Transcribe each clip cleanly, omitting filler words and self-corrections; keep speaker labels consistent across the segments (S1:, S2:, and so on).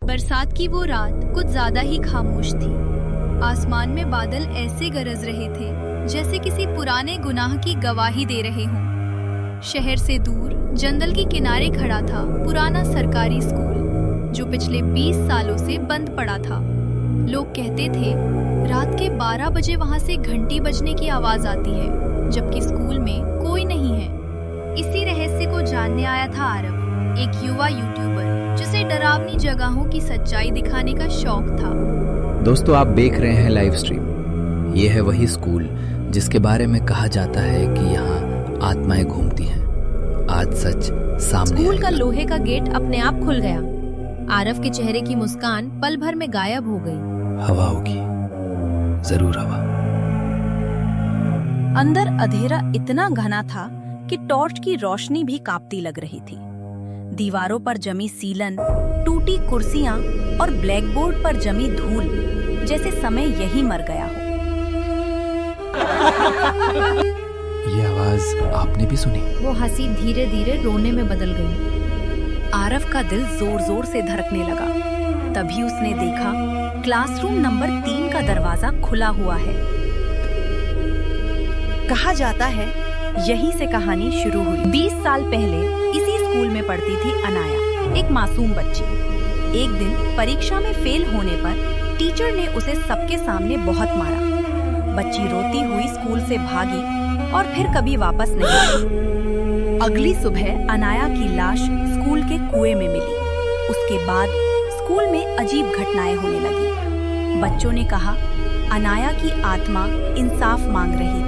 S1: बरसात की वो रात कुछ ज्यादा ही खामोश थी। आसमान में बादल ऐसे गरज रहे थे जैसे किसी पुराने गुनाह की गवाही दे रहे हों। शहर से दूर जंगल के किनारे खड़ा था पुराना सरकारी स्कूल, जो पिछले 20 सालों से बंद पड़ा था। लोग कहते थे रात के 12 बजे वहां से घंटी बजने की आवाज आती है, जबकि स्कूल में कोई नहीं है। इसी रहस्य को जानने आया था आरव, एक युवा यूट्यूबर जिसे डरावनी जगहों की सच्चाई दिखाने का शौक था।
S2: दोस्तों, आप देख रहे हैं लाइव स्ट्रीम। ये है वही स्कूल जिसके बारे में कहा जाता है कि यहाँ आत्माएं घूमती हैं। आज सच सामने
S3: स्कूल का
S2: आएगा।
S3: लोहे का गेट अपने आप खुल गया। आरव के चेहरे की मुस्कान पल भर में गायब हो गई।
S2: हवा होगी, जरूर हवा।
S4: अंदर अंधेरा इतना घना था कि टॉर्च की रोशनी भी कांपती लग रही थी। दीवारों पर जमी सीलन, टूटी कुर्सियां और ब्लैकबोर्ड पर जमी धूल, जैसे समय यही मर गया हो।
S2: ये आवाज आपने भी सुनी?
S3: वो हंसी धीरे धीरे रोने में बदल गई।
S4: आरव का दिल जोर जोर से धड़कने लगा। तभी उसने देखा क्लासरूम नंबर 3 का दरवाजा खुला हुआ है। कहा जाता है यहीं से कहानी शुरू हुई। 20 साल पहले इसी स्कूल में पढ़ती थी अनाया, एक मासूम बच्ची। एक दिन परीक्षा में फेल होने पर टीचर ने उसे सबके सामने बहुत मारा। बच्ची रोती हुई स्कूल से भागी और फिर कभी वापस नहीं आई। अगली सुबह अनाया की लाश स्कूल के कुएं में मिली। उसके बाद स्कूल में अजीब घटनाएं होने लगी। बच्चों ने कहा अनाया की आत्मा इंसाफ मांग रही।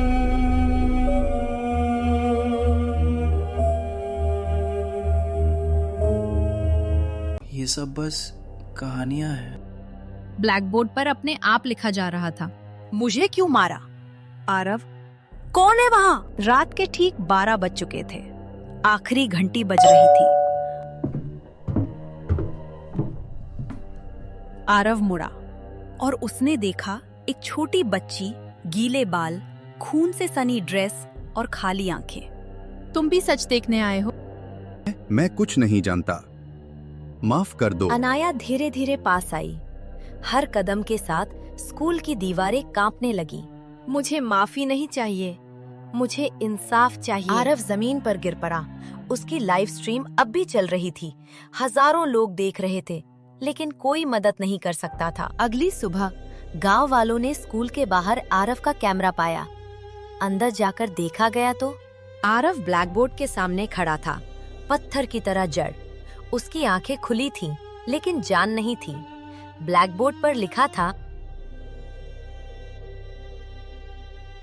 S5: ये सब बस कहानियां हैं।
S3: ब्लैकबोर्ड पर अपने आप लिखा जा रहा था।
S4: मुझे क्यों मारा? आरव, कौन है वहां? रात के ठीक 12 बज चुके थे। आखिरी घंटी बज रही थी। आरव मुड़ा और उसने देखा एक छोटी बच्ची, गीले बाल, खून से सनी ड्रेस और खाली आंखें।
S3: तुम भी सच देखने आए हो?
S6: मैं कुछ नहीं जानता, माफ कर दो।
S7: अनाया धीरे धीरे पास आई। हर कदम के साथ स्कूल की दीवारें कांपने लगी। मुझे माफी नहीं चाहिए, मुझे इंसाफ चाहिए। आरव जमीन पर गिर पड़ा। उसकी लाइव स्ट्रीम अब भी चल रही थी। हजारों लोग देख रहे थे, लेकिन कोई मदद नहीं कर सकता था। अगली सुबह गांव वालों ने स्कूल के बाहर आरव का कैमरा पाया। अंदर जाकर देखा गया तो आरव ब्लैकबोर्ड के सामने खड़ा था, पत्थर की तरह जड़। उसकी आंखें खुली थीं, लेकिन जान नहीं थी। ब्लैकबोर्ड पर लिखा था,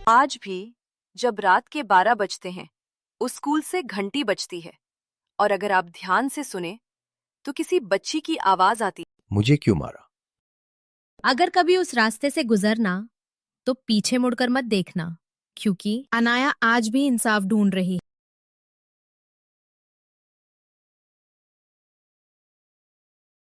S8: आज भी जब रात के 12 बजते हैं, उस स्कूल से घंटी बजती है, और अगर आप ध्यान से सुने तो किसी बच्ची की आवाज आती।
S2: मुझे क्यों मारा?
S3: अगर कभी उस रास्ते से गुजरना तो पीछे मुड़कर मत देखना, क्योंकि अनाया आज भी इंसाफ ढूंढ रही है।